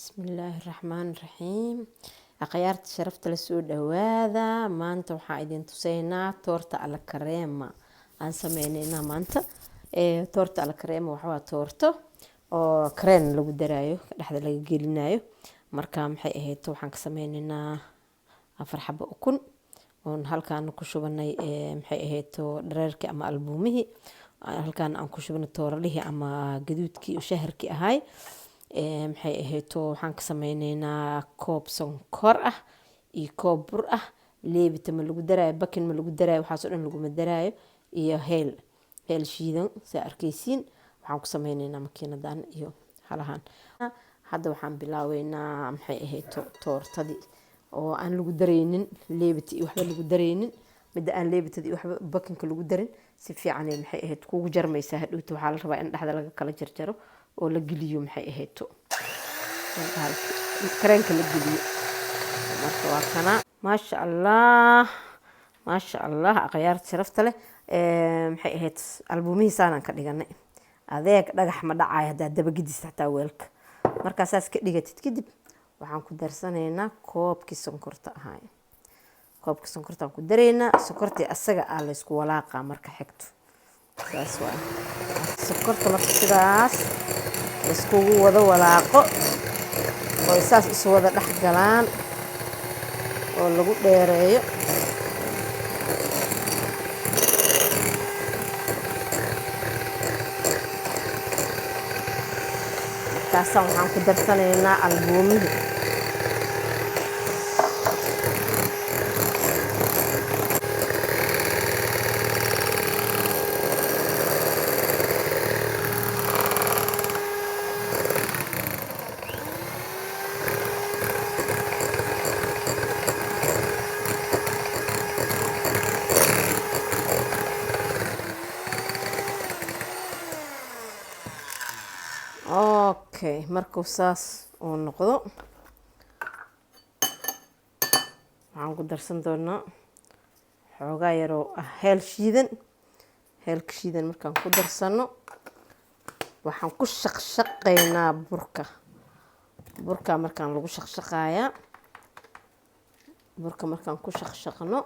بسم الله الرحمن الرحيم. أخيارت شرفت لسود هذا ما أنت وحايدين تسينا تورت على كريمة أن سمينينا ما أنت تورت على كريمة وحوا تورته أو كرين لو درايو لحد اللي جيلنايو مركام حي توحن كسمينينا أفر حبة أكون هالكان كشوبناي محي تو دريرك أما ألبومه هالكان أن كشوبنا تورليه أما جدودكي وشهركي هاي maxay ahayto waxaan ka sameyneynaa koob sonkor ah iyo koob bur ah leebita ma lagu daraayo bakin ma lagu daraayo waxaasoo dhan laguma daraayo iyo heel shiidan saa arkaysiin waxaan ku sameyneynaa makiinadan iyo halahan hadda waxaan bilaabeynaa maxay ahayto toortadii oo aan lagu dareynin leebita iyo waxba lagu dareynin midda aan leebitada iyo waxba bakinka lagu darin si fiican maxay ahayd kugu jarmaysaa hadhowta waxaa la rabaa in dhexda laga kala jarjaro oo la geliyo maxay ahayto kareenka la geliyo marka waa kana maasha allah akhyaarta sharafta leh maxay ahayd albuumihiisaanan ka dhiganay adeeg dhagax ma dhacayo haddaad dabagidis xataa weelka markaasaas ka dhigatid kadib waxaan ku darsanaynaa koobkii sonkorta ahaay koobka sonkortaan ku dareynaa sonkortii asaga ah la isku walaaqaa marka xigto saas waa sonkorta marka sidaas la iskugu wada walaaqo oo saas isu wada dhex galaan oo lagu dheereeyo markaasaan waxaan ku darsanaynaa albuumihii okay markuu saas uu noqdo waxaan ku darsan doonaa xoogaa yaroo ah heelka shiidan markaan ku darsano waxaan ku shaqshaqaynaa burka markaan lagu shaqshaqayaa burka markaan ku shaqshaqno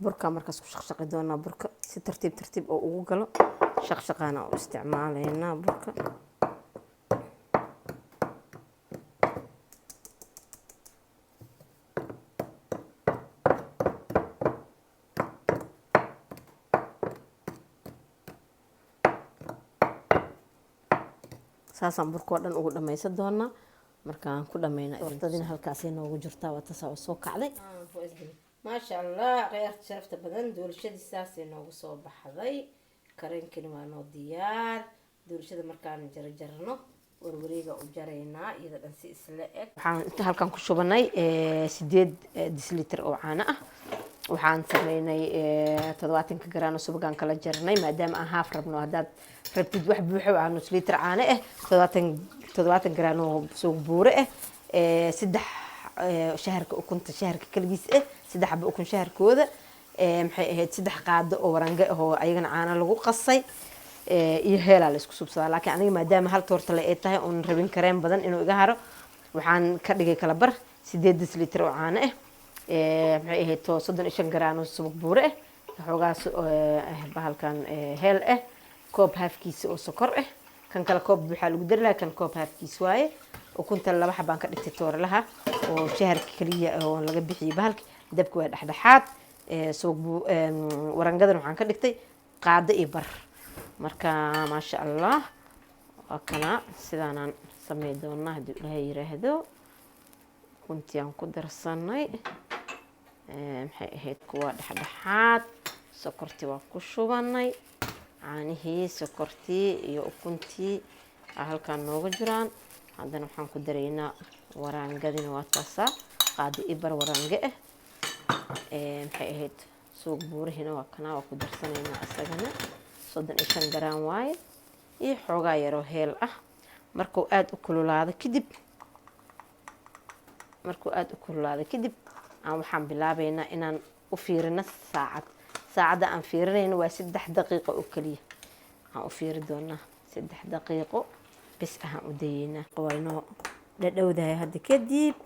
burka markaas ku shaqshaqi doonaa burka si tartiib oo ugu galo shaqshaqaana u isticmaalaynaa burka saasaan burka oo dhan ugu dhamaysan doonaa markaan ku dhamayna wardadina halkaasay noogu jirtaa waa tasaa oo soo kacday ما شاء الله غيرت شرفت بدن دول شدي ساسي نوغ سو بحضي كارين كلمة نو ديار دول شدي مركان جرجرنو وروريغا وجرينا إذا دنسي إسلاءك وحان انت هالكان كشوباناي 8 ديسلتر أو عانا وحان سميناي 7 جرام سوبقان كلا جرناي مادام هاف ربنو هداد ربتد واحد بوحو عن نص لتر عانا 7 جرام سوق بورة 6 شهرك وكنت شهرك كلجيس saddex xabo ukun shaharkooda maxay ahayd saddex qaado oo warange oo ayagana caana lagu qasay iyo heela la isku subsadaa laakiin aniga maadaama hal toorta la ay tahay oon rabin kareen badan inuu iga haro waxaan ka dhigay kala bar 8 litir oo caano maxay ahayd 35 garaam oo subag buure xoogaas bahalkan heel koob haafkiisa oo sokor kan kala koob waxa lagu dari lahaa kan koob haafkiis waaye ukunta laba xabaan ka dhigtay toorlaha oo shaharka kaliya oo laga bixiyay bahalka dabka waa dhexdhexaad warangadan waxaan ka dhigtay qaado iyo bar marka maasha allah waa kana sidaanaan samey doonaa haddii ilaahay yiraahdo kuntii aan ku darsanay maxay ahayd kuwa dhexdhexaad sokortii waan ku shubanay caanihii sokortii iyo ukuntii halkaan nooga jiraan haddana waxaan ku dareynaa warangadina waa taasaa qaado iyo bar warange maxay ahayd suuq buurihina waa kana waa ku darsanaynaa asagana 35 garaam waaye iyo xoogaa yaroo heel ah markuu aad u kululaado kadib aan waxaan bilaabeynaa inaan u fiirina saacadda aan fiirinayno waa 3 daqiiqo oo kaliya waxaan u fiiri doonaa 3 daqiiqo bes ahaan u dayeynaa waa inoo dhadhowdahay hadda kadib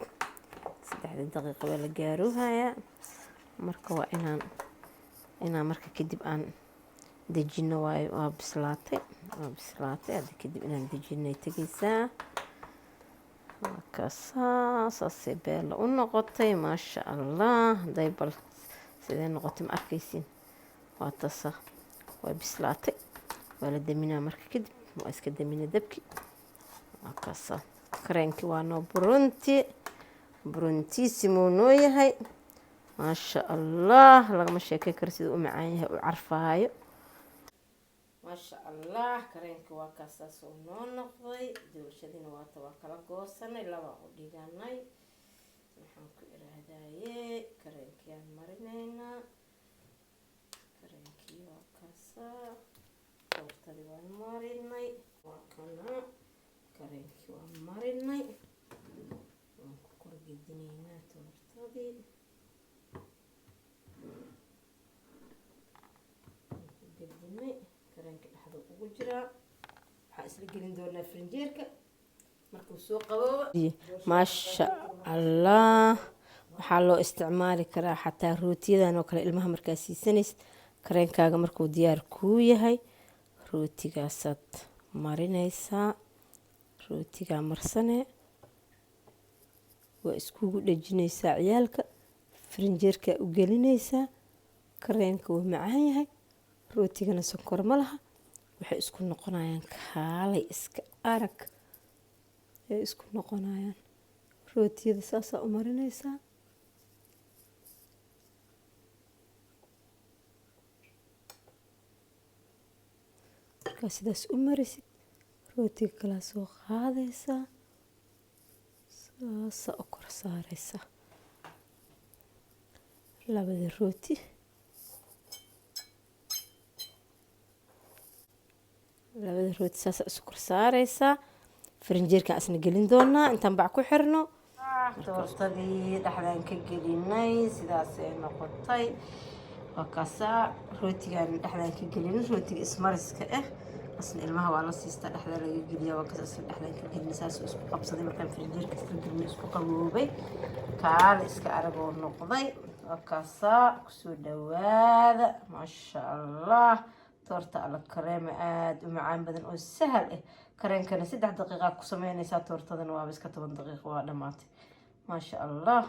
3 daqiiqo waa la gaaruhayaa marka waa inaan marka kadib aan dejino waayo waa bislaatay hadda kadib inaan dejinay tegaysaa saasay beela u noqotay maasha allah hadday bal sidee noqotay ma arkaysiin waa tasa waa bislaatay waa la daminaa marka kadib waa iska damina dabki waa kaasa kareenkii waa noo buruntiisimuu noo yahay maasha allah lagama sheekay karo siduu u macaan yahay u carfaayo maasha allah kareenkii waa kaasaas oo noo noqday doolshadiina waata waa kala goosanay labaa u dhiganay waxaan ku iraahdaye kareenkii aan marinaynaa kareenkii waa kaasaa toortadii waan marinay waa kana kareenkii waan marinay waan ku korgedinaynaa toortadii gedinay kareenka dhexda ugu jiraa waxaan isla gelin doonaa farinjeerka markuu soo qaboobo maasha allah waxaa loo isticmaali karaa xataa rootiyadan oo kale ilmaha markaa siisanaysid kareenkaaga markuu diyaar kuu yahay rootigaasaad marinaysaa rootigaa marsanee waa iskugu dhejinaysaa ciyaalka farinjeerkaa u gelinaysaa kareenka wuu macaan yahay rootigana sonkor ma laha waxay isku noqonayaan kaalay iska arag ay isku noqonayaan rootiyada saasaa u marinaysaa markaa sidaas u marisid rootiga kalaa soo qaadaysaa saasaa u kor saaraysaa labada rooti saasaa isu kor saaraysaa farinjeerkaan isna gelin doonaa intaan bac ku xirno toortadii dhexdaan ka gelinay sidaasay noqotay waa kaasaa rootigaan dhexdaan ka gelin rootiga ismariska asna ilmaha waa la siistaa dhexda laga geliya waa kaas asna dhexdaan ka gelin saasuu isku qabsaday markaan farinjeerka isla gelin isku qaboobay kaala iska aragoo noqday waa kaasaa kusoo dhawaada maasha allah toorta alla kareema aada u macaan badan oo sahal kareenkana 3 daqiiqa ku sameynaysaa toortadana waaba iska 10 daqiiqo waa dhamaatay maasha allah